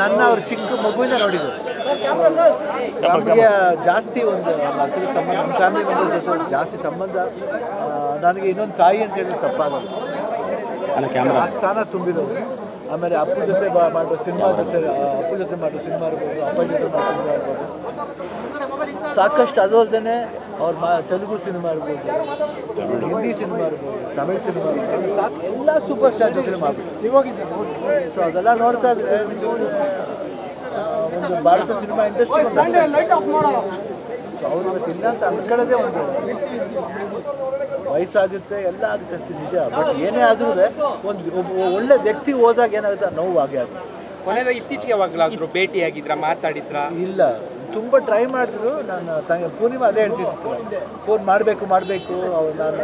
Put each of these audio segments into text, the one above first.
ನನ್ನ ಅವ್ರು ಚಿಕ್ಕ ಮಗುವಿಂದ ನೋಡಿದ್ರು. ನಮಗೆ ಜಾಸ್ತಿ ಒಂದು ಹತ್ತಿರ ಸಂಬಂಧ, ನಮ್ಮ ಫ್ಯಾಮಿಲಿ ಮೆಂಬರ್ ಜೊತೆ ಜಾಸ್ತಿ ಸಂಬಂಧ. ನನಗೆ ಇನ್ನೊಂದು ತಾಯಿ ಅಂತ ಹೇಳಿದ್ರೆ ತಪ್ಪಾಗಲ್ಲ. ಆ ಸ್ಥಾನ ತುಂಬಿರೋದು. ಆಮೇಲೆ ಅಪ್ಪು ಜೊತೆ ಮಾಡೋ ಸಿನಿಮಾ ಜೊತೆ, ಅಪ್ಪು ಜೊತೆ ಮಾಡೋ ಸಿನಿಮಾ ಇರ್ಬೋದು, ಅಪ್ಪ ಜೊತೆ ಮಾಡೋ ಸಿನಿಮಾ ಇರ್ಬೋದು, ಸಾಕಷ್ಟು. ಅದು ಅಲ್ಲದೆ ಅವ್ರ ತೆಲುಗು ಸಿನಿಮಾ ಇರ್ಬೋದು, ಹಿಂದಿ ಸಿನಿಮಾ ಇರ್ಬೋದು, ತಮಿಳ್ ಸಿನಿಮಾ ಇರ್ಬೋದು, ಸಾಕು ಎಲ್ಲ ಸೂಪರ್ ಸ್ಟಾರ್ ಜೊತೆ ಮಾಡಿಬಿಟ್ಟು. ಸೊ ಅದೆಲ್ಲ ನೋಡ್ತಾ ಇದ್ರೆ ಒಂದು ಭಾರತ ಸಿನಿಮಾ ಇಂಡಸ್ಟ್ರಿ ಸೊ ಅವ್ರು ಇವತ್ತು ಇಲ್ಲ ಅಂತ ಅನ್ಕೊಳ್ಳೋದೇ ಒಂದು ವಯಸ್ಸಾಗುತ್ತೆ, ಎಲ್ಲ ಆಗುತ್ತೆ ನಿಜ. ಬಟ್ ಏನೇ ಆದ್ರೂ ಒಂದು ಒಳ್ಳೆ ವ್ಯಕ್ತಿ ಹೋದಾಗ ಏನಾಗುತ್ತೆ, ನೋವು ಆಗೇ ಆಗುತ್ತೆ. ಕೊನೆಯದ ಇತ್ತೀಚೆಗೆ ಯಾವಾಗಲಾದರೂ ಭೇಟಿಯಾಗಿದ್ರ, ಮಾತಾಡಿದ್ರ? ಇಲ್ಲ, ತುಂಬ ಟ್ರೈ ಮಾಡಿದ್ರು. ನಾನು ಪೂರ್ಣಿಮಾ ಅದೇ ಹೇಳ್ತಿರ್ತಾರೆ, ಫೋನ್ ಮಾಡಬೇಕು ಅವ್ರು. ನಾನು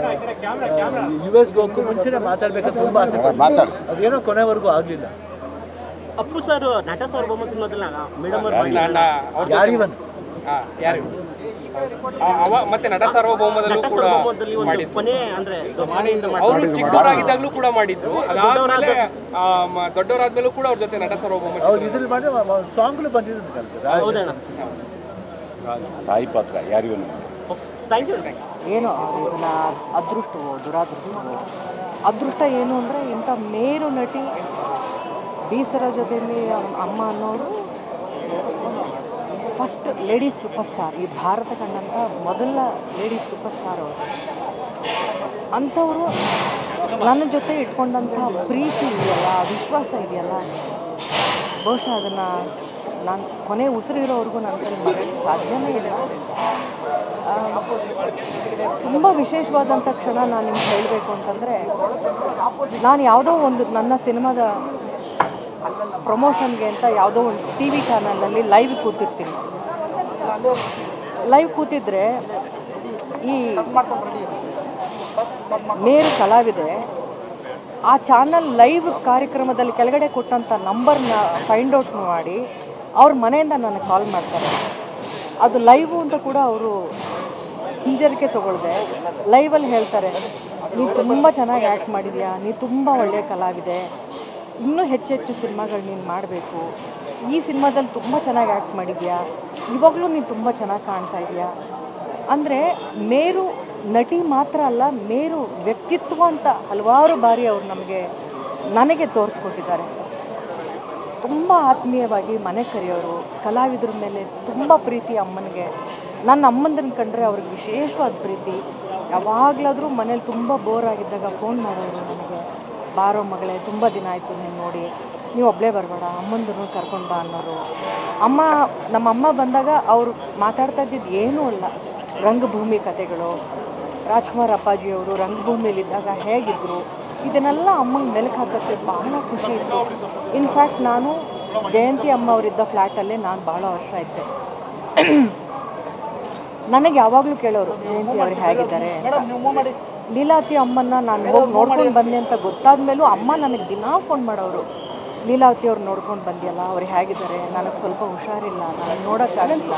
US ಹೋಗಕ್ಕೂ ಮುಂಚೆನೇ ಮಾತಾಡ್ಬೇಕಂತ ತುಂಬ ಆಸೆ, ಅದೇನೋ ಕೊನೆವರೆಗೂ ಆಗಲಿಲ್ಲ. ಅಪ್ಪು ಸರ್ ನಟ ಸಾರ್ವಭೌಮ ಸಿನಿಮಾದಲ್ಲಿ ಮೇಡಮ್ ಯಾರಿವನ್ ಮತ್ತೆ ನಟ ಸಾರ್ವಭೌಮದಲ್ಲೂ ಕೂಡ ಅವರು ಚಿಕ್ಕವರಾಗಿದ್ದಾಗಲೂ ಕೂಡ ಮಾಡಿದ್ರು. ಅದಾದ್ಮೇಲೆ ದೊಡ್ಡವರಾದ್ಮೇಲೂ ಕೂಡ ಅವ್ರ ಜೊತೆ ನಟ ಸಾರ್ವಭೌಮ ಅವ್ರು ಇದ್ರಲ್ಲಿ ಮಾಡಿದ್ರೆ ಸಾಂಗ್ಲು ಬಂದಿದ್ದು ತಾಯಿ ಪಾತ್ರ ಯಾರಿವನ್. ಏನೋ ಇದನ್ನ ಅದೃಷ್ಟವೋ ದುರಾದೃಷ್ಟವೋ, ಅದೃಷ್ಟ ಏನು ಅಂದರೆ ಇಂಥ ಮೇರು ನಟಿ ಬಿ ಸರೋಜಾದೇವಿ ಅಮ್ಮ ಅನ್ನೋರು ಫಸ್ಟ್ ಲೇಡೀಸ್ ಸೂಪರ್ ಸ್ಟಾರ್, ಈ ಭಾರತ ಕಂಡಂಥ ಮೊದಲ ಲೇಡೀಸ್ ಸೂಪರ್ ಸ್ಟಾರ್ ಅವರು. ಅಂಥವರು ನನ್ನ ಜೊತೆ ಇಟ್ಕೊಂಡಂಥ ಪ್ರೀತಿ ಇದೆಯಲ್ಲ, ವಿಶ್ವಾಸ ಇದೆಯಲ್ಲ, ಬಹುಶಃ ಅದನ್ನು ನಾನು ಕೊನೆ ಉಸಿರಿರೋವರೆಗೂ ನನ್ನ ಕೈಲಿ ಮಾಡೋಕ್ಕೆ ಸಾಧ್ಯನೇ ಇಲ್ಲ. ತುಂಬ ವಿಶೇಷವಾದಂಥ ಕ್ಷಣ ನಾನು ನಿಮ್ಗೆ ಹೇಳಬೇಕು ಅಂತಂದರೆ, ನಾನು ಯಾವುದೋ ಒಂದು ನನ್ನ ಸಿನಿಮಾದ ಪ್ರಮೋಷನ್ಗೆ ಅಂತ ಯಾವುದೋ ಒಂದು TV ಚಾನಲ್ನಲ್ಲಿ ಲೈವ್ ಕೂತಿರ್ತೀನಿ. ಲೈವ್ ಕೂತಿದ್ರೆ ಈ ಮೇರು ಕಲಾವಿದೆ ಆ ಚಾನಲ್ ಲೈವ್ ಕಾರ್ಯಕ್ರಮದಲ್ಲಿ ಕೆಳಗಡೆ ಕೊಟ್ಟಂಥ ನಂಬರ್ನ ಫೈಂಡ್ ಔಟ್ ಮಾಡಿ ಅವ್ರ ಮನೆಯಿಂದ ನನಗೆ ಕಾಲ್ ಮಾಡ್ತಾರೆ. ಅದು ಲೈವು ಅಂತ ಕೂಡ ಅವರು ಹಿಂಜರಿಕೆ ತೊಗೊಳ್ದೆ ಲೈವಲ್ಲಿ ಹೇಳ್ತಾರೆ, ನೀನು ತುಂಬ ಚೆನ್ನಾಗಿ ಆ್ಯಕ್ಟ್ ಮಾಡಿದ್ಯಾ, ನೀನು ತುಂಬ ಒಳ್ಳೆಯ ಕಲಾವಿದೆ, ಇನ್ನೂ ಹೆಚ್ಚೆಚ್ಚು ಸಿನಿಮಾಗಳು ನೀನು ಮಾಡಬೇಕು, ಈ ಸಿನಿಮಾದಲ್ಲಿ ತುಂಬ ಚೆನ್ನಾಗಿ ಆ್ಯಕ್ಟ್ ಮಾಡಿದ್ಯಾ, ಇವಾಗಲೂ ನೀನು ತುಂಬ ಚೆನ್ನಾಗಿ ಕಾಣ್ತಾ ಇದೆಯಾ. ಅಂದರೆ ಮೇರು ನಟಿ ಮಾತ್ರ ಅಲ್ಲ, ಮೇರು ವ್ಯಕ್ತಿತ್ವ ಅಂತ ಹಲವಾರು ಬಾರಿ ಅವರು ನನಗೆ ತೋರಿಸ್ಕೊಟ್ಟಿದ್ದಾರೆ. ತುಂಬ ಆತ್ಮೀಯವಾಗಿ ಮನೆ ಕರೆಯೋರು, ಕಲಾವಿದ್ರ ಮೇಲೆ ತುಂಬ ಪ್ರೀತಿ ಅಮ್ಮನಿಗೆ. ನನ್ನ ಅಮ್ಮಂದನ್ನು ಕಂಡ್ರೆ ಅವ್ರಿಗೆ ವಿಶೇಷವಾದ ಪ್ರೀತಿ. ಯಾವಾಗಲಾದರೂ ಮನೇಲಿ ತುಂಬ ಬೋರ್ ಆಗಿದ್ದಾಗ ಫೋನ್ ಮಾಡೋರು ನನಗೆ, ಬಾರೋ ಮಗಳೇ ತುಂಬ ದಿನ ಆಯಿತು ನೀನು ನೋಡಿ, ನೀವು ಒಬ್ಬಳೇ ಬರಬೇಡ, ಅಮ್ಮಂದನ್ನು ಕರ್ಕೊಂಡು ಬಾ ಅನ್ನೋರು. ನಮ್ಮಮ್ಮ ಬಂದಾಗ ಅವರು ಮಾತಾಡ್ತಾ ಇದ್ದಿದ್ದು ಏನೂ ಅಲ್ಲ, ರಂಗಭೂಮಿ ಕಥೆಗಳು, ರಾಜ್ಕುಮಾರ್ ಅಪ್ಪಾಜಿಯವರು ರಂಗಭೂಮಿಯಲ್ಲಿದ್ದಾಗ ಹೇಗಿದ್ದರು, ಇದನ್ನೆಲ್ಲ ಅಮ್ಮಂಗೆ ಮೆಲುಕು ಹಾಕೋಕ್ಕೆ ಬಹಳ ಖುಷಿ ಇತ್ತು. ಇನ್ಫ್ಯಾಕ್ಟ್ ನಾನು ಜಯಂತಿ ಅಮ್ಮ ಅವರಿದ್ದ ಫ್ಲ್ಯಾಟಲ್ಲೇ ನಾನು ಭಾಳ ವರ್ಷ ಇದ್ದೆ. ನನಗೆ ಯಾವಾಗಲೂ ಕೇಳೋರು, ಜಯಂತಿ ಅವ್ರಿಗೆ ಹೇಗಿದ್ದಾರೆ ಅಂತ. ಲೀಲಾವತಿ ಅಮ್ಮನ್ನ ನಾನು ಹೋಗಿ ನೋಡ್ಕೊಂಡು ಬಂದೆ ಅಂತ ಗೊತ್ತಾದ ಮೇಲೂ ಅಮ್ಮ ನನಗೆ ದಿನಾ ಫೋನ್ ಮಾಡೋರು, ಲೀಲಾವತಿ ಅವ್ರು ನೋಡ್ಕೊಂಡು ಬಂದಿಯಲ್ಲ, ಅವ್ರು ಹೇಗಿದ್ದಾರೆ, ನನಗೆ ಸ್ವಲ್ಪ ಹುಷಾರಿಲ್ಲ, ನನಗೆ ನೋಡೋಕ್ಕಾಗಲಿಲ್ಲ.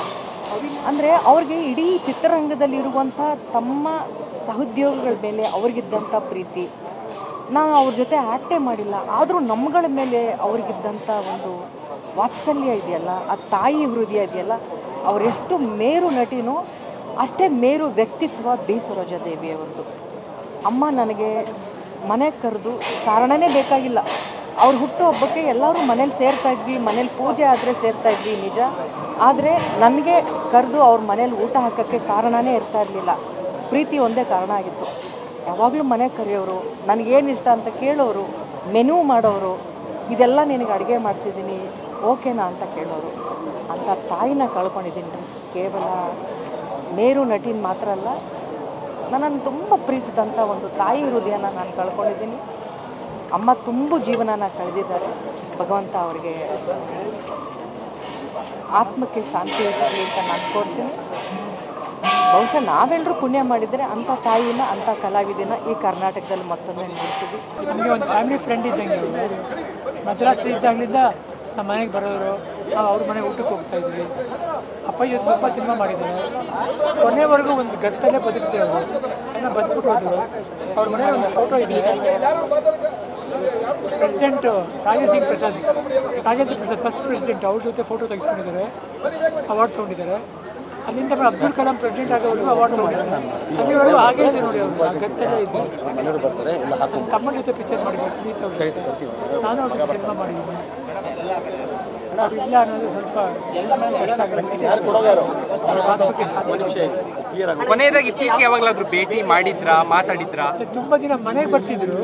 ಅಂದರೆ ಅವ್ರಿಗೆ ಇಡೀ ಚಿತ್ರರಂಗದಲ್ಲಿರುವಂಥ ತಮ್ಮ ಸಹೋದ್ಯೋಗಿಗಳ ಮೇಲೆ ಅವ್ರಿಗಿದ್ದಂಥ ಪ್ರೀತಿ. ನಾನು ಅವ್ರ ಜೊತೆ ಆ್ಯಕ್ಟೇ ಮಾಡಿಲ್ಲ, ಆದರೂ ನಮ್ಮಗಳ ಮೇಲೆ ಅವ್ರಿಗಿದ್ದಂಥ ಒಂದು ವಾತ್ಸಲ್ಯ ಇದೆಯಲ್ಲ, ಆ ತಾಯಿ ಹೃದಯ ಇದೆಯಲ್ಲ, ಅವರೆಷ್ಟು ಮೇರು ನಟಿನೋ ಅಷ್ಟೇ ಮೇರು ವ್ಯಕ್ತಿತ್ವ ಬಿ ಸರೋಜಾದೇವಿಯವ್ರದ್ದು. ಅಮ್ಮ ನನಗೆ ಮನೆಗೆ ಕರೆದು ಕಾರಣನೇ ಬೇಕಾಗಿಲ್ಲ, ಅವ್ರ ಹುಟ್ಟುಹಬ್ಬಕ್ಕೆ ಎಲ್ಲರೂ ಮನೇಲಿ ಸೇರ್ತಾಯಿದ್ವಿ, ಮನೇಲಿ ಪೂಜೆ ಆದರೆ ಸೇರ್ತಾಯಿದ್ವಿ ನಿಜ, ಆದರೆ ನನಗೆ ಕರೆದು ಅವ್ರ ಮನೇಲಿ ಊಟ ಹಾಕೋಕ್ಕೆ ಕಾರಣನೇ ಇರ್ತಾ ಇರಲಿಲ್ಲ, ಪ್ರೀತಿ ಒಂದೇ ಕಾರಣ ಆಗಿತ್ತು. ಯಾವಾಗಲೂ ಮನೆಗೆ ಕರೆಯೋರು, ನನಗೇನು ಇಷ್ಟ ಅಂತ ಕೇಳೋರು, ಮೆನು ಮಾಡೋರು, ಇದೆಲ್ಲ ನಿನಗೆ ಅಡುಗೆ ಮಾಡಿಸಿದ್ದೀನಿ ಓಕೆನಾ ಅಂತ ಕೇಳೋರು. ಅಂಥ ತಾಯಿನ ಕಳ್ಕೊಂಡಿದ್ದೀನಿ ರೀ. ಕೇವಲ ಮೇರು ನಟಿನ ಮಾತ್ರ ಅಲ್ಲ, ನನ್ನನ್ನು ತುಂಬ ಪ್ರೀತಿಸಿದಂಥ ಒಂದು ತಾಯಿ ಹೃದಯನ ನಾನು ಕಳ್ಕೊಂಡಿದ್ದೀನಿ. ಅಮ್ಮ ತುಂಬ ಜೀವನನ ಕಳೆದಿದ್ದಾರೆ. ಭಗವಂತ ಅವರಿಗೆ ಆತ್ಮಕ್ಕೆ ಶಾಂತಿ ಸಿಗಲಿ ಅಂತ ನಾನು ಕೊಡ್ತೀನಿ. ಬಹುಶಃ ನಾವೆಲ್ಲರೂ ಪುಣ್ಯ ಮಾಡಿದರೆ ಅಂಥ ತಾಯಿನ, ಅಂಥ ಕಲಾವಿದನ ಈ ಕರ್ನಾಟಕದಲ್ಲಿ ಮತ್ತೊಮ್ಮೆ ನೋಡ್ತೀವಿ. ನಮಗೆ ಒಂದು ಫ್ಯಾಮಿಲಿ ಫ್ರೆಂಡ್ ಇದ್ದಂಗೆ. ಮದ್ರಾಸ್ ಇದ್ದಾಗಲಿಂದ ನಮ್ಮ ಮನೆಗೆ ಬರೋರು, ನಾವು ಅವ್ರ ಮನೆಗೆ ಊಟಕ್ಕೆ ಹೋಗ್ತಾ ಇದ್ವಿ. ಅಪ್ಪಾಜಿ ತುಂಬ ಸಿನಿಮಾ ಮಾಡಿದ್ದಾರೆ. ಕೊನೆವರೆಗೂ ಒಂದು ಗತ್ತಲ್ಲೇ ಬದುಕ್ತೇವೆ ಅವರು. ಚೆನ್ನಾಗಿ ಬದುಕ್ಬಿಟ್ಟು ಹೋದ್ರು. ಅವ್ರ ಮನೆಯಲ್ಲಿ ಒಂದು ಫೋಟೋ ಇದೆ. President Rajendra Prasad first president, ಅವ್ರ ಜೊತೆ ಫೋಟೋ ತೆಗೆಸ್ಕೊಂಡಿದ್ದಾರೆ, ಅವಾರ್ಡ್ ತೊಗೊಂಡಿದ್ದಾರೆ. ಅಲ್ಲಿಂದ ಅಬ್ದುಲ್ ಕಲಾಂ ಪ್ರೆಸಿಡೆಂಟ್ ಆಗೋವರೆಗೂ ಅವಾರ್ಡ್ ತೊಗೊಂಡಿದ್ದಾರೆ. ಅಲ್ಲಿವರೆಗೂ ಹಾಗೇ ಇದೆ ನೋಡಿ, ಅವರು ಗತ್ತಲ್ಲೇ ಇದ್ದು. ತಮ್ಮ ಜೊತೆ ಪಿಕ್ಚರ್ ಮಾಡಿದ್ದಾರೆ, ನಾನು ಅವ್ರ ಜೊತೆ ಸಿನಿಮಾ ಮಾಡಿದ್ದೀನಿ. ಇಲ್ಲ ಅನ್ನೋದು ಸ್ವಲ್ಪ ಕಷ್ಟ ಆಗುತ್ತೆ. ಕೊನೆಯದಾಗಿ ಇತ್ತೀಚೆಗೆ ಯಾವಾಗಲಾದ್ರೂ ಭೇಟಿ ಮಾಡಿದ್ರಾ, ಮಾತಾಡಿದ್ರಾ? ತುಂಬ ದಿನ ಮನೆಗೆ ಬರ್ತಿದ್ರು.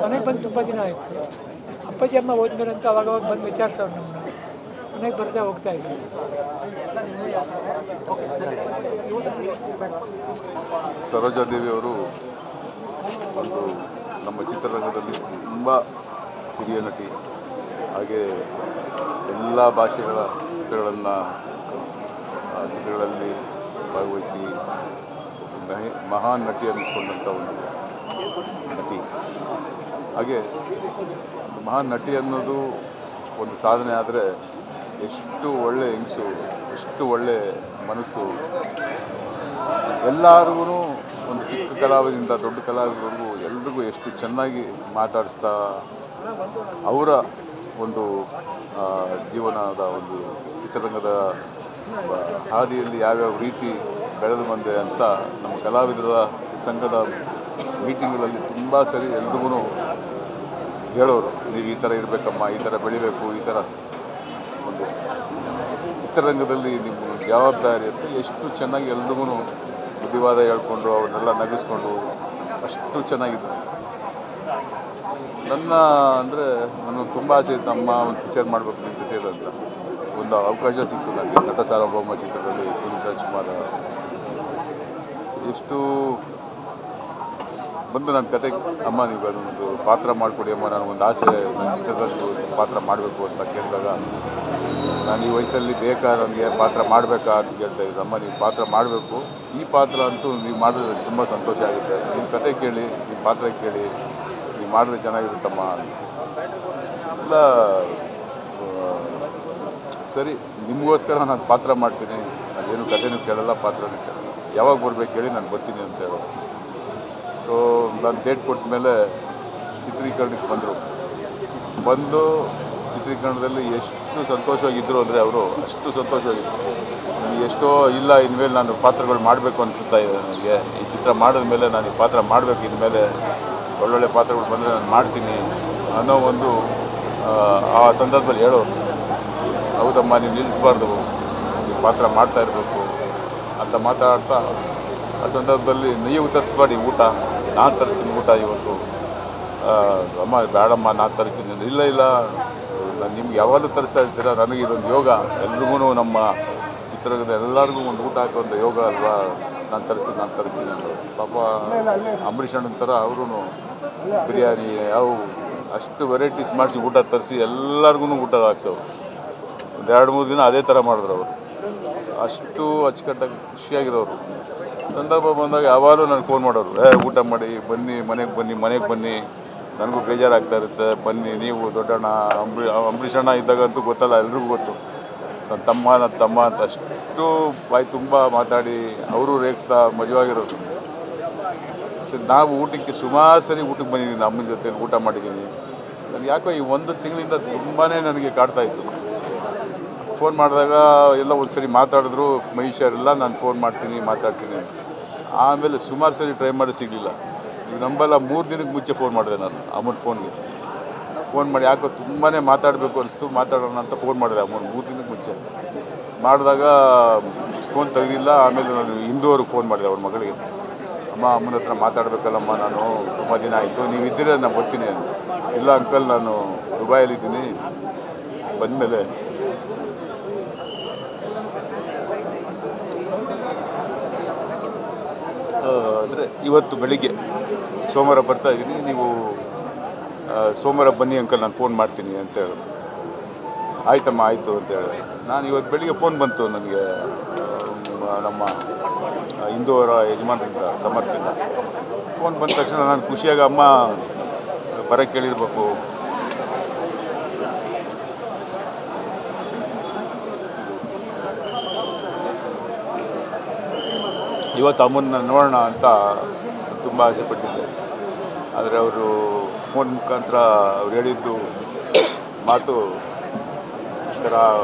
ಮನೆಗೆ ಬಂದು ತುಂಬ ದಿನ ಆಯಿತು. ಅಪ್ಪಾಜಿ ಅಮ್ಮ ಹೋದ್ಮೇಲೆ ಅಂತ ಅವಾಗ ಬಂದು ವಿಚಾರಿಸೋರು ನಮ್ಮನ್ನ. ಮನೆಗೆ ಬರ್ತಾ ಹೋಗ್ತಾ ಇದ್ವಿ. ಸರೋಜಾದೇವಿಯವರು ಒಂದು ನಮ್ಮ ಚಿತ್ರರಂಗದಲ್ಲಿ ತುಂಬ ಹಿರಿಯ ನಟಿ. ಹಾಗೆ ಎಲ್ಲ ಭಾಷೆಗಳ ಚಿತ್ರಗಳಲ್ಲಿ ಭಾಗವಹಿಸಿ ಮಹಾನ್ ನಟಿ ಅನ್ನಿಸ್ಕೊಂಡಂಥ ಒಂದು ನಟಿ. ಹಾಗೆ ಮಹಾನ್ ನಟಿ ಅನ್ನೋದು ಒಂದು ಸಾಧನೆ ಆದರೆ ಎಷ್ಟು ಒಳ್ಳೆ ಹೆಂಗಸು, ಎಷ್ಟು ಒಳ್ಳೆ ಮನಸ್ಸು. ಎಲ್ಲರಿಗೂ ಒಂದು ಚಿಕ್ಕ ಕಲಾವಿದರಿಂದ ದೊಡ್ಡ ಕಲಾವಿದರಿಗೂ ಎಲ್ರಿಗೂ ಎಷ್ಟು ಚೆನ್ನಾಗಿ ಮಾತಾಡಿಸ್ತಾ ಅವರ ಒಂದು ಜೀವನದ ಒಂದು ಚಿತ್ರರಂಗದ ಹಾದಿಯಲ್ಲಿ ಯಾವ್ಯಾವ ರೀತಿ ಬೆಳೆದು ಬಂದೆ ಅಂತ ನಮ್ಮ ಕಲಾವಿದರ ಸಂಘದ ಮೀಟಿಂಗ್ಗಳಲ್ಲಿ ತುಂಬ ಸರಿ ಎಲ್ರಿಗೂ ಹೇಳೋರು, ನೀವು ಈ ಥರ ಇರಬೇಕಮ್ಮ, ಈ ಥರ ಬೆಳಿಬೇಕು, ಈ ಥರ ಒಂದು ಚಿತ್ರರಂಗದಲ್ಲಿ ನಿಮ್ಮ ಜವಾಬ್ದಾರಿ ಅಂತ ಎಷ್ಟು ಚೆನ್ನಾಗಿ ಎಲ್ರಿಗೂ ಬುದ್ಧಿವಾದ ಹೇಳ್ಕೊಂಡು ಅವ್ರನ್ನೆಲ್ಲ ನಗಿಸ್ಕೊಂಡು ಅಷ್ಟು ಚೆನ್ನಾಗಿತ್ತು. ನನ್ನ ಅಂದರೆ ನನಗೆ ತುಂಬ ಆಸೆ ಇತ್ತು, ಅಮ್ಮ ಒಂದು ಪಿಕ್ಚರ್ ಮಾಡಬೇಕು ನಿಮ್ಮ ಜೊತೆಯಲ್ಲಿ ಅಂತ. ಒಂದು ಅವಕಾಶ ಸಿಕ್ತು ನನಗೆ ನಟ ಸಾರ್ವಭೌಮ ಚಿತ್ರದಲ್ಲಿ ಪುನೀತ್ ರಾಜ್ಕುಮಾರ್ ಎಷ್ಟು ಬಂದು ನನ್ನ ಕತೆ, ಅಮ್ಮ ನೀವು ಅದೊಂದು ಪಾತ್ರ ಮಾಡಿಕೊಡಿ ಅಮ್ಮ, ನನಗೊಂದು ಆಸೆ, ನನ್ನ ಚಿತ್ರದಲ್ಲಿ ಪಾತ್ರ ಮಾಡಬೇಕು ಅಂತ ಕೇಳಿದಾಗ ನಾನು ಈ ವಯಸ್ಸಲ್ಲಿ ಬೇಕಾ ನನಗೆ ಪಾತ್ರ ಮಾಡಬೇಕಾ ಅಂತ ಕೇಳ್ತಾ ಇದ್ದೆ. ಅಮ್ಮ ನೀವು ಪಾತ್ರ ಮಾಡಬೇಕು, ಈ ಪಾತ್ರ ಅಂತೂ ನೀವು ಮಾಡಿದ್ರೆ ತುಂಬ ಸಂತೋಷ ಆಗುತ್ತೆ, ನಿಮ್ಮ ಕತೆ ಕೇಳಿ, ನಿಮ್ಮ ಪಾತ್ರ ಕೇಳಿ, ನೀವು ಮಾಡಿದ್ರೆ ಚೆನ್ನಾಗಿರುತ್ತಮ್ಮ ಎಲ್ಲ. ಸರಿ ನಿಮಗೋಸ್ಕರ ನಾನು ಪಾತ್ರ ಮಾಡ್ತೀನಿ, ನಾನೇನು ಕಥೆನೂ ಕೇಳಲ್ಲ, ಪಾತ್ರನೂ ಕೇಳಲ್ಲ, ಯಾವಾಗ ಬರ್ಬೇಕು ಹೇಳಿ ನಾನು ಬರ್ತೀನಿ ಅಂತ ಹೇಳೋದು. ಸೊ ನಾನು ಡೇಟ್ ಕೊಟ್ಟ ಮೇಲೆ ಚಿತ್ರೀಕರಣಕ್ಕೆ ಬಂದು ಚಿತ್ರೀಕರಣದಲ್ಲಿ ಎಷ್ಟು ಸಂತೋಷವಾಗಿದ್ದರು ಅಂದರೆ ಅವರು ಅಷ್ಟು ಸಂತೋಷವಾಗಿದ್ದರು. ನನಗೆ ಎಷ್ಟೋ ಇಲ್ಲ ಇನ್ಮೇಲೆ ನಾನು ಪಾತ್ರಗಳು ಮಾಡಬೇಕು ಅನಿಸುತ್ತಾ ಇದೆ ನನಗೆ, ಈ ಚಿತ್ರ ಮಾಡಿದ ಮೇಲೆ ನಾನು ಈ ಪಾತ್ರ ಮಾಡಬೇಕು, ಇನ್ಮೇಲೆ ಒಳ್ಳೊಳ್ಳೆ ಪಾತ್ರಗಳು ಬಂದರೆ ನಾನು ಮಾಡ್ತೀನಿ ಅನ್ನೋ ಒಂದು ಆ ಸಂದರ್ಭದಲ್ಲಿ ಹೇಳೋರು. ಹೌದಮ್ಮ ನೀವು ನಿಲ್ಲಿಸಬಾರ್ದು, ನೀವು ಪಾತ್ರ ಮಾಡ್ತಾ ಇರಬೇಕು ಅಂತ ಮಾತಾಡ್ತಾ ಆ ಸಂದರ್ಭದಲ್ಲಿ ನೀವು ತರಿಸ್ಬೇಡಿ ಊಟ, ನಾನು ತರಿಸ್ತೀನಿ ಊಟ ಇವತ್ತು, ಅಮ್ಮ ಬೇಡಮ್ಮ ನಾನು ತರಿಸ್ತೀನಿ. ಇಲ್ಲ ನಾನು ನಿಮ್ಗೆ ಯಾವಾಗಲೂ ತರಿಸ್ತಾ ಇರ್ತೀರ, ನನಗೆ ಇದೊಂದು ಯೋಗ, ಎಲ್ರಿಗೂ ನಮ್ಮ ಚಿತ್ರರಂಗದ ಎಲ್ಲರಿಗೂ ಒಂದು ಊಟ ಹಾಕೋ ಒಂದು ಯೋಗ ಅಲ್ವಾ, ನಾನು ತರಿಸ್ತೀನಿ ಅಂತ. ಪಾಪ ಅಂಬರೀಷ್ ಅಣ್ಣನ ಥರ ಅವರು ಬಿರಿಯಾನಿ ಅವು ಅಷ್ಟು ವೆರೈಟೀಸ್ ಮಾಡಿಸಿ ಊಟ ತರಿಸಿ ಎಲ್ಲರಿಗೂ ಊಟ ಹಾಕ್ಸೋರು. ಒಂದು 2-3 ದಿನ ಅದೇ ಥರ ಮಾಡಿದ್ರು ಅವರು. ಅಷ್ಟು ಅಚ್ಚುಕಟ್ಟಾಗಿ ಖುಷಿಯಾಗಿರೋರು. ಸಂದರ್ಭ ಬಂದಾಗ ಯಾವಾಗಲೂ ನನಗೆ ಫೋನ್ ಮಾಡೋರು, ಊಟ ಮಾಡಿ ಬನ್ನಿ, ಮನೆಗೆ ಬನ್ನಿ, ನನಗೂ ಬೇಜಾರಾಗ್ತಾ ಇರುತ್ತೆ, ಬನ್ನಿ ನೀವು ದೊಡ್ಡಣ್ಣ. ಅಂಬರೀಷ್ ಅಣ್ಣ ಇದ್ದಾಗಂತೂ ಗೊತ್ತಲ್ಲ, ಎಲ್ರಿಗೂ ಗೊತ್ತು, ನನ್ನ ತಮ್ಮ ಅಂತ ಅಷ್ಟು ಬಾಯಿ ತುಂಬ ಮಾತಾಡಿ ಅವರು ರೇಗಿಸ್ತಾ ಮಜವಾಗಿರೋರು. ಸರಿ ನಾವು ಊಟಕ್ಕೆ ಸುಮಾರು ಸರಿ ಊಟಕ್ಕೆ ಬಂದಿದ್ದೀನಿ, ಅಮ್ಮನ ಜೊತೆ ಊಟ ಮಾಡಿದ್ದೀನಿ. ನನಗೆ ಯಾಕೋ ಈ 1 ತಿಂಗಳಿಂದ ತುಂಬಾ ನನಗೆ ಕಾಡ್ತಾಯಿತ್ತು. ಫೋನ್ ಮಾಡಿದಾಗ ಎಲ್ಲ ಒಂದು ಸರಿ ಮಾತಾಡಿದ್ರು, ಮಹಿಷಾರೆಲ್ಲ ನಾನು ಫೋನ್ ಮಾತಾಡ್ತೀನಿ ಅಂತ. ಆಮೇಲೆ ಸುಮಾರು ಸರಿ ಟ್ರೈ ಮಾಡಿ ಸಿಗಲಿಲ್ಲ. ಈಗ ನಂಬಲ್ಲ, 3 ದಿನಕ್ಕೆ ಮುಂಚೆ ಫೋನ್ ಮಾಡಿದೆ ನಾನು ಅಮ್ಮನ ಫೋನ್ ಮಾಡಿ ಯಾಕೋ ತುಂಬಾ ಮಾತಾಡಬೇಕು ಅನಿಸ್ತು, ಮಾತಾಡೋಣ ಅಂತ ಫೋನ್ ಮಾಡಿದೆ ಅಮ್ಮನ 3 ದಿನಕ್ಕೆ ಮುಂಚೆ. ಮಾಡಿದಾಗ ಫೋನ್ ತೆಗೆದಿಲ್ಲ. ಆಮೇಲೆ ನಾನು ಹಿಂದೂವರೆಗೆ ಫೋನ್ ಮಾಡಿದೆ ಅವ್ರ ಮಗಳಿಗೆ, ಅಮ್ಮನ ಹತ್ರ ಮಾತಾಡಬೇಕಲ್ಲಮ್ಮ, ನಾನು ತುಂಬ ದಿನ ಆಯಿತು, ನೀವು ಇದ್ದರೆ ನಾನು ಬರ್ತೀನಿ ಅಂತ. ಇಲ್ಲ ಅಂಕಲ್, ನಾನು ದುಬೈಯಲ್ಲಿದ್ದೀನಿ, ಬಂದಮೇಲೆ ಅಂದರೆ ಇವತ್ತು ಬೆಳಿಗ್ಗೆ ಸೋಮವಾರ ಬರ್ತಾ ಇದ್ದೀನಿ, ನೀವು ಸೋಮವಾರ ಬನ್ನಿ ಅಂಕಲ್, ನಾನು ಫೋನ್ ಮಾಡ್ತೀನಿ ಅಂತ ಹೇಳಿದ್ರು. ಆಯ್ತಮ್ಮ ಆಯಿತು ಅಂತ ಹೇಳಿದೆ. ನಾನು ಇವತ್ತು ಬೆಳಿಗ್ಗೆ ಫೋನ್ ಬಂತು ನನಗೆ ನಮ್ಮ ಹಿಂದೂವರ ಯಜಮಾನರಿಂದ, ಸಮರ್ಥದಿಂದ ಫೋನ್ ಬಂದ ತಕ್ಷಣ ನಾನು ಖುಷಿಯಾಗಿ ಅಮ್ಮ ಬರೋಕ್ಕೆ ಕೇಳಿರ್ಬೇಕು, ಇವತ್ತು ಅಮ್ಮನ್ನ ನೋಡೋಣ ಅಂತ ತುಂಬ ಆಸೆ ಪಟ್ಟಿದ್ದೆ. ಆದರೆ ಅವರು ಫೋನ್ ಮುಖಾಂತರ ಅವ್ರು ಹೇಳಿದ್ದು ಮಾತು ಈ ಥರ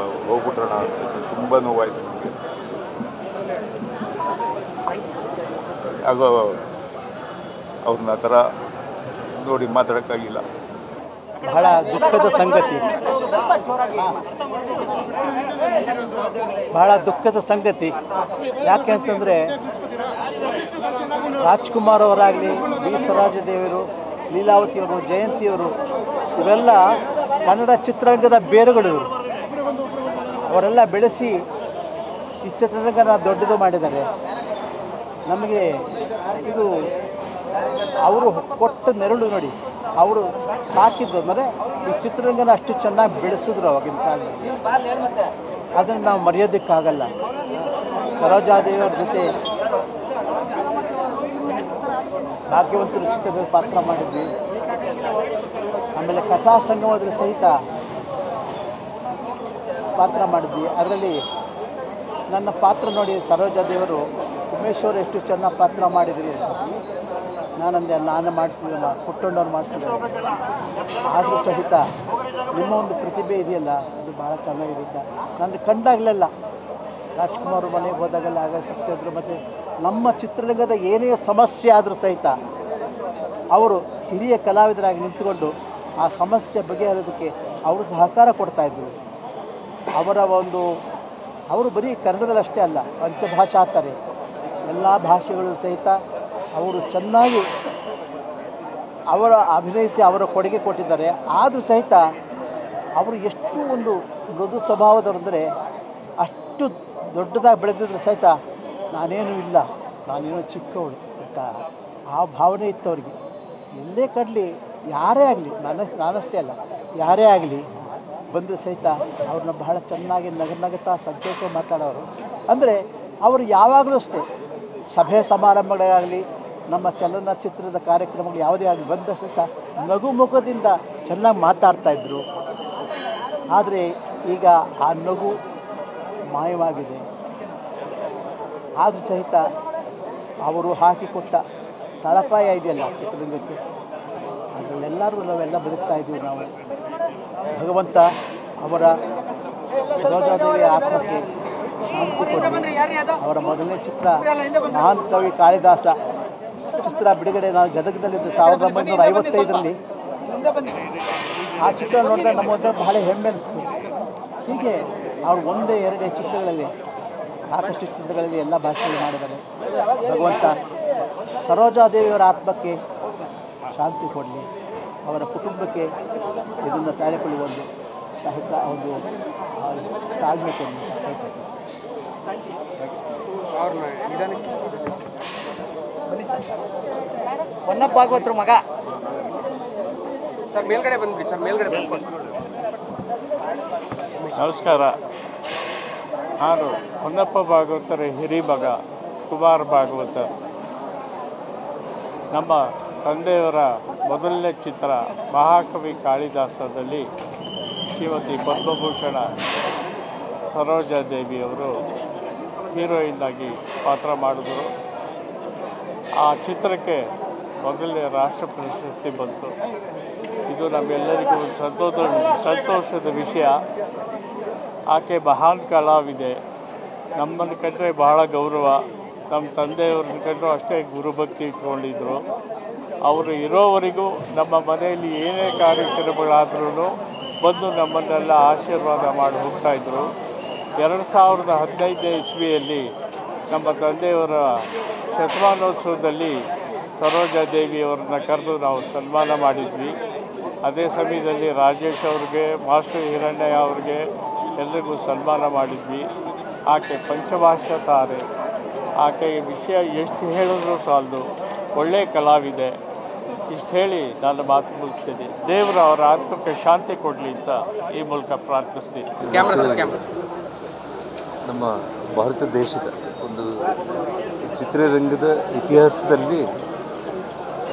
ಹೋಗ್ಬಿಟ್ರೋಣ ಅಂತ ತುಂಬ ನೋವಾಯಿತು ನನಗೆ. ಆಗೋ ಅವ್ರನ್ನ ಆ ಥರ ನೋಡಿ ಮಾತಾಡೋಕ್ಕಾಗಿಲ್ಲ. ಬಹಳ ದುಃಖದ ಸಂಗತಿ. ಯಾಕೆ ಅಂತಂದರೆ ರಾಜ್ಕುಮಾರ್ ಅವರಾಗಲಿ, ವಿ ಸರೋಜಾದೇವಿಯವರು, ಲೀಲಾವತಿಯವರು, ಜಯಂತಿಯವರು ಇವೆಲ್ಲ ಕನ್ನಡ ಚಿತ್ರರಂಗದ ಬೇರುಗಳು. ಅವರೆಲ್ಲ ಬೆಳೆಸಿ ಈ ಚಿತ್ರರಂಗನ ದೊಡ್ಡದು ಮಾಡಿದ್ದಾರೆ. ನಮಗೆ ಇದು ಅವರು ಕೊಟ್ಟ ನೆರಳು ನೋಡಿ, ಅವರು ಸಾಕಿದ್ದು ಅಂದರೆ ಈ ಚಿತ್ರರಂಗನ ಅಷ್ಟು ಚೆನ್ನಾಗಿ ಬೆಳೆಸಿದ್ರು ಅವಾಗಿನ ಕಾಲದಲ್ಲಿ. ಅದನ್ನು ನಾವು ಮರೆಯೋದಕ್ಕಾಗಲ್ಲ. ಸರೋಜಾದೇವಿಯವ್ರ ಜೊತೆ ಭಾಗ್ಯವಂತರು ಚಿತ್ರದಲ್ಲಿ ಪಾತ್ರ ಮಾಡಿದ್ವಿ. ಆಮೇಲೆ ಕಥಾ ಸಂಗಮದಲ್ಲಿ ಸಹಿತ ಪಾತ್ರ ಮಾಡಿದ್ವಿ. ಅದರಲ್ಲಿ ನನ್ನ ಪಾತ್ರ ನೋಡಿ ಸರೋಜಾದೇವಿಯವರು, ಉಮೇಶ್ ಅವರು ಎಷ್ಟು ಚೆನ್ನಾಗಿ ಪಾತ್ರ ಮಾಡಿದ್ರಿ ಅಂತ ನಾನಂದೆ. ನಾನು ಮಾಡಿಸಿದಲ್ಲ, ಪುಟ್ಟಣ್ಣವ್ರು ಮಾಡಿಸಿದ್ರು. ಆದರೂ ಸಹಿತ ನಿಮ್ಮ ಒಂದು ಪ್ರತಿಭೆ ಇದೆಯಲ್ಲ, ಅದು ಭಾಳ ಚೆನ್ನಾಗಿರುತ್ತೆ. ನಾನು ಕಂಡಾಗಲೆಲ್ಲ ರಾಜ್ಕುಮಾರ್ ಮನೆಗೆ ಹೋದಾಗೆಲ್ಲ ಆಗ ಸಿಗ್ತಾಯಿದ್ರು. ಮತ್ತು ನಮ್ಮ ಚಿತ್ರರಂಗದ ಏನೇ ಸಮಸ್ಯೆ ಆದರೂ ಸಹಿತ ಅವರು ಹಿರಿಯ ಕಲಾವಿದರಾಗಿ ನಿಂತುಕೊಂಡು ಆ ಸಮಸ್ಯೆ ಬಗೆಹರಿಯೋದಕ್ಕೆ ಅವರು ಸಹಕಾರ ಕೊಡ್ತಾಯಿದ್ರು. ಅವರು ಬರೀ ಕನ್ನಡದಲ್ಲಿ ಅಷ್ಟೇ ಅಲ್ಲ, ಪಂಚಭಾಷಾತಾರೆ ಎಲ್ಲ ಭಾಷೆಗಳು ಸಹಿತ ಅವರು ಚೆನ್ನಾಗಿ ಅಭಿನಯಿಸಿ ಅವರ ಕೊಡುಗೆ ಕೊಟ್ಟಿದ್ದಾರೆ. ಆದರೂ ಸಹಿತ ಅವರು ಎಷ್ಟು ಒಂದು ಮೃದು ಸ್ವಭಾವದವರಂದರೆ ಅಷ್ಟು ದೊಡ್ಡದಾಗಿ ಬೆಳೆದಿದ್ರು ಸಹಿತ ನಾನೇನೂ ಇಲ್ಲ, ನಾನೇನೋ ಚಿಕ್ಕವಳು ಅಂತ ಆ ಭಾವನೆ ಇತ್ತು ಅವರಿಗೆ. ಎಲ್ಲೇ ಕಡಲಿ, ಯಾರೇ ಆಗಲಿ, ನಾನಷ್ಟೇ ಅಲ್ಲ, ಯಾರೇ ಆಗಲಿ ಬಂದರೂ ಸಹಿತ ಅವ್ರನ್ನ ಬಹಳ ಚೆನ್ನಾಗಿ ನಗುತ್ತಾ ಸಂತೋಷ ಮಾತಾಡೋರು. ಅಂದರೆ ಅವರು ಯಾವಾಗಲೂ ಅಷ್ಟೇ ಸಭೆ ಸಮಾರಂಭಗಳಾಗಲಿ, ನಮ್ಮ ಚಲನಚಿತ್ರದ ಕಾರ್ಯಕ್ರಮಗಳು ಯಾವುದೇ ಆಗಲಿ ಬಂದ ಸಹಿತ ನಗು ಮುಖದಿಂದ ಚೆನ್ನಾಗಿ ಮಾತಾಡ್ತಾಯಿದ್ರು. ಆದರೆ ಈಗ ಆ ನಗು ಮಾಯವಾಗಿದೆ. ಆದರೂ ಸಹಿತ ಅವರು ಹಾಕಿಕೊಟ್ಟ ತಳಪಾಯ ಇದೆಯಲ್ಲ ಚಿತ್ರರಂಗಕ್ಕೆ, ಅದರಲ್ಲೆಲ್ಲರೂ ನಾವೆಲ್ಲ ಬದುಕ್ತಾ ಇದ್ದೀವಿ ನಾವು. ಭಗವಂತ ಅವರ ಸರೋಜಾದೇವಿಯ ಆತ್ಮಕ್ಕೆ ಶಾಂತಿ ಕೊಡಲಿ. ಅವರ ಮೊದಲನೇ ಚಿತ್ರ ಮಹಾನ್ ಕವಿ ಕಾಳಿದಾಸ ಚಿತ್ರ ಬಿಡುಗಡೆ ನಾವು ಗದಗದಲ್ಲಿದ್ದು 1955ರಲ್ಲಿ. ಆ ಚಿತ್ರ ನೋಡಿದ್ರೆ ನಮ್ಮ ಬಹಳ ಹೆಮ್ಮೆ ಅನಿಸ್ತು. ಹೀಗೆ ಅವರು ಒಂದೇ ಎರಡೇ ಚಿತ್ರಗಳಲ್ಲಿ, ಸಾಕಷ್ಟು ಚಿತ್ರಗಳಲ್ಲಿ ಎಲ್ಲ ಭಾಷೆಗಳು ಮಾಡಿದ್ದಾರೆ. ಭಗವಂತ ಸರೋಜಾದೇವಿಯವರ ಆತ್ಮಕ್ಕೆ ಶಾಂತಿ ಕೊಡಲಿ, ಅವರ ಕುಟುಂಬಕ್ಕೆ ಇದನ್ನು ತಾಳಿಕೊಳ್ಳುವ ಒಂದು ಒಂದು ತಾಳ್ಮೆ ಕೊಡಲಿ. ಬನ್ನಿ ಸರ್, ಹೊನ್ನಪ್ಪ ಭಾಗವತರು ಮಗ ಸರ್, ಮೇಲ್ಗಡೆ ಬಂದ್ಬಿಡಿ ಸರ್, ಮೇಲ್ಗಡೆ ಬಂದ್ಕೊಂಡು. ನಮಸ್ಕಾರ. ನಾನು ಹೊನ್ನಪ್ಪ ಭಾಗವತರ ಹಿರಿ ಮಗ ಕುಮಾರ್ ಭಾಗವತರ್. ನಮ್ಮ ತಂದೆಯವರ ಮೊದಲನೇ ಚಿತ್ರ ಮಹಾಕವಿ ಕಾಳಿದಾಸದಲ್ಲಿ ಶ್ರೀಮತಿ ಪದ್ಮಭೂಷಣ ಸರೋಜಾದೇವಿಯವರು ಹೀರೋಯಿನ್ ಆಗಿ ಪಾತ್ರ ಮಾಡಿದರು. ಆ ಚಿತ್ರಕ್ಕೆ ಮೊದಲನೇ ರಾಷ್ಟ್ರ ಪ್ರಶಸ್ತಿ ಬಂತು. ಇದು ನಮ್ಮೆಲ್ಲರಿಗೂ ಒಂದು ಸಂತೋಷದ ವಿಷಯ. ಆಕೆ ಮಹಾನ್ ಕಲಾವಿದೆ. ನಮ್ಮನ್ನು ಕಂಡ್ರೆ ಬಹಳ ಗೌರವ. ನಮ್ಮ ತಂದೆಯವ್ರನ್ನ ಕಂಡ್ರು ಅಷ್ಟೇ ಗುರುಭಕ್ತಿ ಇಟ್ಕೊಂಡಿದ್ರು. ಅವರು ಇರೋವರೆಗೂ ನಮ್ಮ ಮನೆಯಲ್ಲಿ ಏನೇ ಕಾರ್ಯಕ್ರಮಗಳಾದ್ರೂ ಬಂದು ನಮ್ಮನ್ನೆಲ್ಲ ಆಶೀರ್ವಾದ ಮಾಡಿ ಹೋಗ್ತಾಯಿದ್ರು. 2015 ಇಸ್ವಿಯಲ್ಲಿ ನಮ್ಮ ತಂದೆಯವರ ಶತಮಾನೋತ್ಸವದಲ್ಲಿ ಸರೋಜಾದೇವಿಯವರನ್ನ ಕರೆದು ನಾವು ಸನ್ಮಾನ ಮಾಡಿದ್ವಿ. ಅದೇ ಸಮಯದಲ್ಲಿ ರಾಜೇಶ್ ಅವ್ರಿಗೆ, ಮಾಸ್ಟರ್ ಹಿರಣ್ಣಯ್ಯ ಅವ್ರಿಗೆ ಎಲ್ಲರಿಗೂ ಸನ್ಮಾನ ಮಾಡಿದ್ವಿ. ಆಕೆ ಪಂಚಭಾಷಾ ತಾರೆ. ಆಕೆಯ ವಿಷಯ ಎಷ್ಟು ಹೇಳಿದ್ರೂ ಸಾಲದು, ಒಳ್ಳೆಯ ಕಲಾವಿದೆ. ಇಷ್ಟು ಹೇಳಿ ನಾನು ಮಾತು ಮುಗಿಸ್ತೀನಿ. ದೇವರು ಅವರ ಆತ್ಮಕ್ಕೆ ಶಾಂತಿ ಕೊಡಲಿ ಅಂತ ಈ ಮೂಲಕ ಪ್ರಾರ್ಥಿಸ್ತೀನಿ. ನಮ್ಮ ಭಾರತ ದೇಶದ ಒಂದು ಚಿತ್ರರಂಗದ ಇತಿಹಾಸದಲ್ಲಿ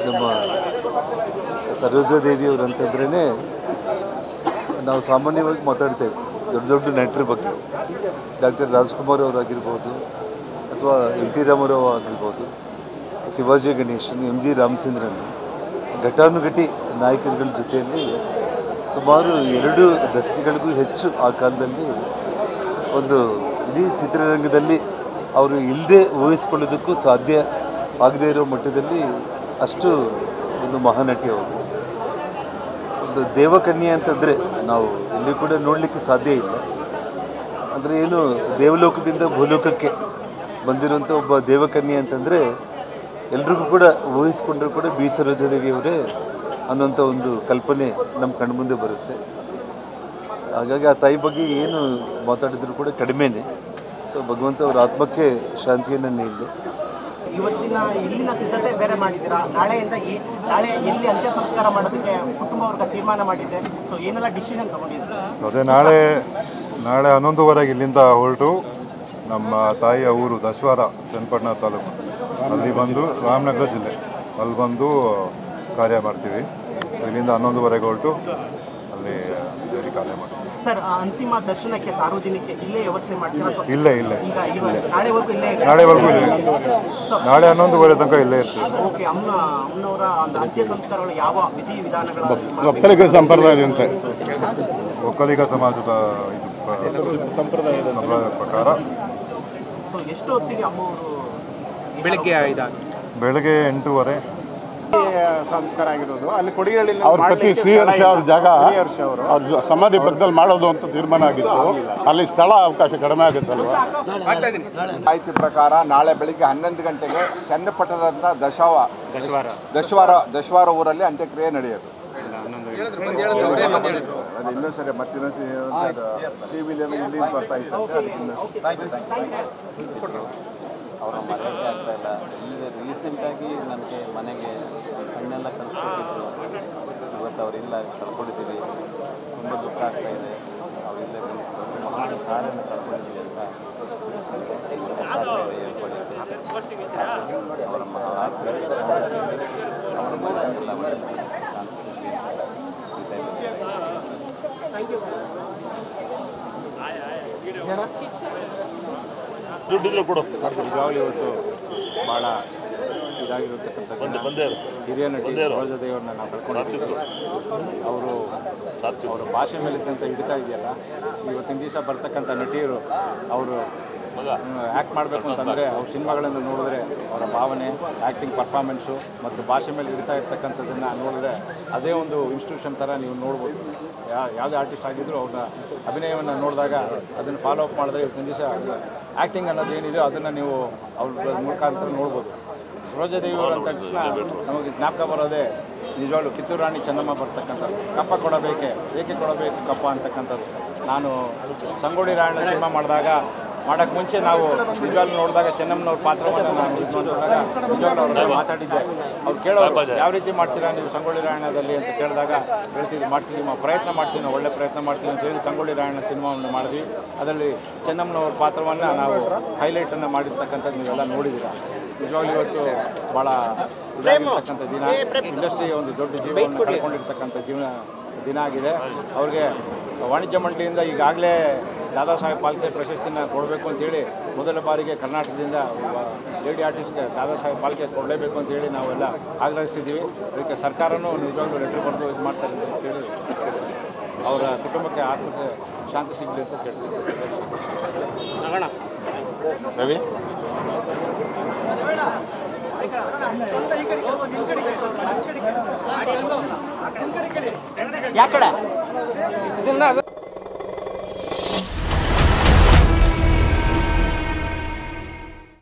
ನಮ್ಮ ಸರೋಜಾದೇವಿಯವರು ಅಂತಂದ್ರೇ ನಾವು ಸಾಮಾನ್ಯವಾಗಿ ಮಾತಾಡ್ತಾ ಇರ್ತೀವಿ ದೊಡ್ಡ ದೊಡ್ಡ ನಟರ ಬಗ್ಗೆ. ಡಾಕ್ಟರ್ ರಾಜ್ಕುಮಾರ್ ಅವರಾಗಿರ್ಬೋದು, ಅಥವಾ ಎನ್ ಟಿ ರಾಮರಾವ್ ಆಗಿರ್ಬೋದು, ಶಿವಾಜಿ ಗಣೇಶನ್, ಎಂ ಜಿ ರಾಮಚಂದ್ರನ್ ಘಟಾನುಘಟಿ ನಾಯಕರುಗಳ ಜೊತೆಯಲ್ಲಿ ಸುಮಾರು 2 ದಶಕಗಳಿಗೂ ಹೆಚ್ಚು ಆ ಕಾಲದಲ್ಲಿ ಒಂದು ಇಡೀ ಚಿತ್ರರಂಗದಲ್ಲಿ ಅವರು ಇಲ್ಲದೆ ಊಹಿಸ್ಕೊಳ್ಳೋದಕ್ಕೂ ಸಾಧ್ಯ ಆಗದೇ ಇರೋ ಮಟ್ಟದಲ್ಲಿ ಅಷ್ಟು ಒಂದು ಮಹಾನಟಿ ಅವರು. ಒಂದು ದೇವಕನ್ಯೆ ಅಂತಂದರೆ ನಾವು ಎಲ್ಲಿ ಕೂಡ ನೋಡಲಿಕ್ಕೆ ಸಾಧ್ಯ ಇಲ್ಲ. ಅಂದರೆ ಏನು ದೇವಲೋಕದಿಂದ ಭೂಲೋಕಕ್ಕೆ ಬಂದಿರುವಂಥ ಒಬ್ಬ ದೇವಕನ್ಯೆ ಅಂತಂದರೆ ಎಲ್ರಿಗೂ ಕೂಡ ಊಹಿಸ್ಕೊಂಡ್ರೂ ಕೂಡ ಬಿ ಸರೋಜಾದೇವಿಯವರೇ ಅನ್ನೋಂಥ ಒಂದು ಕಲ್ಪನೆ ನಮ್ಮ ಕಣ್ಮುಂದೆ ಬರುತ್ತೆ. ಹಾಗಾಗಿ ಆ ತಾಯಿ ಬಗ್ಗೆ ಏನು ಮಾತಾಡಿದ್ರು ಕೂಡ ಕಡಿಮೆನೇ. ಸೊ ಭಗವಂತ ಅವರ ಆತ್ಮಕ್ಕೆ ಶಾಂತಿಯನ್ನು ನೀಡಲಿ. ಇವತ್ತಿನ ಇಲ್ಲಿನ ಸಿದ್ಧತೆ ಬೇರೆ ಮಾಡಿದ್ದೀರಾ, ನಾಳೆ ಎಲ್ಲಿ ಅಂತ್ಯ ಸಂಸ್ಕಾರ ಮಾಡೋದಕ್ಕೆ ಕುಟುಂಬ ವರ್ಗ ತೀರ್ಮಾನ ಮಾಡಿದೆ. ಸೊ ಏನೆಲ್ಲ ಡಿಸಿಷನ್ ತಗೊಂಡಿದ್ದೀರಾ? ಅದೇ ನಾಳೆ 11:15 ಇಲ್ಲಿಂದ ಹೊರಟು ನಮ್ಮ ತಾಯಿಯ ಊರು ದಶವಾರ ಚನ್ನಪಟ್ಟಣ ತಾಲೂಕು ಅಲ್ಲಿ ಬಂದು ರಾಮನಗರ ಜಿಲ್ಲೆ ಅಲ್ಲಿ ಬಂದು ಕಾರ್ಯ ಮಾಡ್ತೀವಿ. ಇಲ್ಲಿಂದ 11:15 ಹೊರಟು ಅಲ್ಲಿ ಸೇರಿ ಕಾರ್ಯ ಮಾಡ್ತೀವಿ. ಸರ್, ಅಂತಿಮ ದರ್ಶನಕ್ಕೆ ಸಾರ್ವಜನಿಕ ಇಲ್ಲೇ ವ್ಯವಸ್ಥೆ ಮಾಡ್ತೀರಾ? ಇಲ್ಲೇ ನಾಳೆವರೆಗೂ ಇಲ್ಲೇ ನಾಳೆ 11:15 ತನಕ ಇಲ್ಲೇ ಇರ್ತೀವಿ. ಓಕೆ. ಅಮ್ಮನವರ ಅಂತ್ಯ ಸಂಸ್ಕಾರಗಳು ಯಾವ ವಿಧಿ ವಿಧಾನಗಳ ಒಕ್ಕಲಿಗ ಸಂಪ್ರದಾಯದಂತೆ ಒಕ್ಕಲಿಗ ಸಮಾಜದ ಸಂಪ್ರದಾಯದ ಪ್ರಕಾರ. ಸೊ ಎಷ್ಟು ಹೊತ್ತಿಗೆ ಅಮ್ಮವರು ಬೆಳಗ್ಗೆ ಬೆಳಗ್ಗೆ 8:30 ಸಂಸ್ಕಾರ ಆಗಿರೋದು. ಅಲ್ಲಿ ಕೊಡಿಗಳ್ಳಿ ಅವ್ರ ಪತಿ ಶ್ರೀಹರ್ಷ ಅವ್ರ ಜಾಗ ಅವ್ರ ಸಮಾಧಿ ಪಕ್ಕದಲ್ಲಿ ಮಾಡೋದು ಅಂತ ತೀರ್ಮಾನ ಆಗಿತ್ತು. ಅಲ್ಲಿ ಸ್ಥಳ ಅವಕಾಶ ಕಡಿಮೆ ಆಗುತ್ತಲ್ವ. ಮಾಹಿತಿ ಪ್ರಕಾರ ನಾಳೆ ಬೆಳಿಗ್ಗೆ 11 ಗಂಟೆಗೆ ಚನ್ನಪಟ್ಟಣದ ದಶವಾರ ಊರಲ್ಲಿ ಅಂತ್ಯಕ್ರಿಯೆ ನಡೆಯೋದು. ಅದು ಇನ್ನೊಂದ್ಸರಿ ಮತ್ತಿನ್ನೊಂದ್ಸರಿ ಟಿವಿಲಿ ಇಲ್ಲಿ ಬರ್ತಾ ಇತ್ತು. ಅವರ ಮರ್ಯಾದೆ ಆಗ್ತಾ ಇಲ್ಲ. ಈಗ ರೀಸೆಂಟಾಗಿ ನನಗೆ ಮನೆಗೆ ಹಣ್ಣೆಲ್ಲ ಕಲಿಸ್ಕೊಟ್ಟಿದ್ರು. ಇವತ್ತು ಅವರಿಲ್ಲ, ಕಳ್ಕೊಂಡಿದ್ದೀವಿ. ತುಂಬ ದುಃಖ ಆಗ್ತಾ ಇದೆ. ಅವರಿಲ್ಲ ಮಹಾನ್ ಕಾರ್ಯನ ಕಳ್ಕೊಂಡಿದ್ದೀವಿ ಅಂತ ಹೇಳ್ಕೊಂಡಿದ್ದೆ. ಅವರ ಈಗಾಗಲೇ ಇವತ್ತು ಭಾಳ ಇದಾಗಿರತಕ್ಕಂಥ ಹಿರಿಯ ನಟಿ ಸರೋಜಾದೇವಿಯವ್ರನ್ನ ನಾವು ಕಳ್ಕೊಂಡಿದ್ದೀವಿ. ಅವರ ಭಾಷೆ ಮೇಲೆ ಇದ್ದಂಥ ಹಿಡಿತಾ ಇದೆಯಲ್ಲ, ಇವತ್ತಿನ ದಿವಸ ಬರ್ತಕ್ಕಂಥ ನಟಿಯರು ಅವರು ಆ್ಯಕ್ಟ್ ಮಾಡಬೇಕು ಅಂತಂದರೆ ಅವ್ರ ಸಿನಿಮಾಗಳನ್ನು ನೋಡಿದ್ರೆ ಅವರ ಭಾವನೆ, ಆ್ಯಕ್ಟಿಂಗ್ ಪರ್ಫಾರ್ಮೆನ್ಸು ಮತ್ತು ಭಾಷೆ ಮೇಲೆ ಹಿಡಿತಾ ಇರ್ತಕ್ಕಂಥದ್ದನ್ನು ನೋಡಿದ್ರೆ ಅದೇ ಒಂದು ಇನ್ಸ್ಟಿಟ್ಯೂಷನ್ ಥರ ನೀವು ನೋಡ್ಬೋದು. ಯಾವುದೇ ಆರ್ಟಿಸ್ಟ್ ಆಗಿದ್ದರೂ ಅವ್ರನ್ನ ಅಭಿನಯವನ್ನು ನೋಡಿದಾಗ ಅದನ್ನು ಫಾಲೋ ಅಪ್ ಮಾಡಿದ್ರೆ ಇವತ್ತಿನ ದಿವಸ ಆ್ಯಕ್ಟಿಂಗ್ ಅನ್ನೋದು ಏನಿದೆ ಅದನ್ನು ನೀವು ಅವ್ರ ಮುಖಾಂತರ ನೋಡ್ಬೋದು. ಸರೋಜಾದೇವಿಯವರು ಅಂದ ತಕ್ಷಣ ನಮಗೆ ಜ್ಞಾಪಕ ಬರೋದೇ ನಿಜವಾಗ್ಲೂ ಕಿತ್ತೂರು ರಾಣಿ ಚೆನ್ನಮ್ಮ ಬರ್ತಕ್ಕಂಥದ್ದು. ಕಪ್ಪ ಕೊಡಬೇಕೆ, ಏಕೆ ಕೊಡಬೇಕು ಕಪ್ಪ ಅಂತಕ್ಕಂಥದ್ದು. ನಾನು ಸಂಗೊಳ್ಳಿ ರಾಯಣ್ಣ ಸಿನಿಮಾ ಮಾಡೋಕ್ಕೆ ಮುಂಚೆ ನಾವು ನಿಜವಾಗ್ಲೂ ನೋಡಿದಾಗ ಚೆನ್ನಮ್ಮನವ್ರ ಪಾತ್ರವನ್ನು ನಾನು ನೋಡಿದಾಗ ನಿಜವಾಗ್ಲೂ ಅವ್ರ ಮಾತಾಡಿದ್ದೆ. ಅವ್ರು ಕೇಳೋರು ಯಾವ ರೀತಿ ಮಾಡ್ತೀರಾ ನೀವು ಸಂಗೊಳ್ಳಿ ರಾಯಣ್ಣದಲ್ಲಿ ಅಂತ ಕೇಳಿದಾಗ ಹೇಳ್ತೀವಿ ಮಾಡ್ತೀವಿ, ಪ್ರಯತ್ನ ಮಾಡ್ತೀವಿ, ಒಳ್ಳೆ ಪ್ರಯತ್ನ ಮಾಡ್ತೀವಿ ಅಂತ ಹೇಳಿ ಸಂಗೊಳ್ಳಿ ರಾಯಣ್ಣ ಸಿನಿಮಾವನ್ನು ಮಾಡಿದ್ವಿ. ಅದರಲ್ಲಿ ಚೆನ್ನಮ್ಮನವ್ರ ಪಾತ್ರವನ್ನು ನಾವು ಹೈಲೈಟನ್ನು ಮಾಡಿರ್ತಕ್ಕಂಥದ್ದು ನೀವೆಲ್ಲ ನೋಡಿದ್ದೀರಾ. ನಿಜವಾಗ್ಲೂ ಇವತ್ತು ಭಾಳ ಇದಾಗಿರ್ತಕ್ಕಂಥ ದಿನ. ಇಂಡಸ್ಟ್ರಿ ಒಂದು ದೊಡ್ಡ ಜೀವನವನ್ನು ಕಳ್ಕೊಂಡಿರ್ತಕ್ಕಂಥ ದಿನ ಆಗಿದೆ. ಅವ್ರಿಗೆ ವಾಣಿಜ್ಯ ಮಂಡಳಿಯಿಂದ ಈಗಾಗಲೇ ದಾದಾ ಸಾಹೇಬ್ ಫಾಲ್ಕೆ ಪ್ರಶಸ್ತಿನ ಕೊಡಬೇಕು ಅಂತೇಳಿ ಮೊದಲ ಬಾರಿಗೆ ಕರ್ನಾಟಕದಿಂದ ಲೇಡಿ ಆರ್ಟಿಸ್ಟ್ಗೆ ದಾದಾ ಸಾಹೇಬ್ ಫಾಲ್ಕೆ ಕೊಡಲೇಬೇಕು ಅಂತೇಳಿ ನಾವೆಲ್ಲ ಆಗ್ರಹಿಸಿದ್ದೀವಿ. ಅದಕ್ಕೆ ಸರ್ಕಾರನೂ ನಿಜವಾಗ್ಲೂ ಲೆಟ್ರ್ ಬರೆದು ಇದು ಮಾಡ್ತಾರೆ ಅಂತೇಳಿ ಅವರ ಕುಟುಂಬಕ್ಕೆ ಆತ್ಮಕ್ಕೆ ಶಾಂತಿ ಸಿಗಲಿ ಅಂತ ಕೇಳ್ತೀವಿ. ರವಿ ಯಾಕಡೆ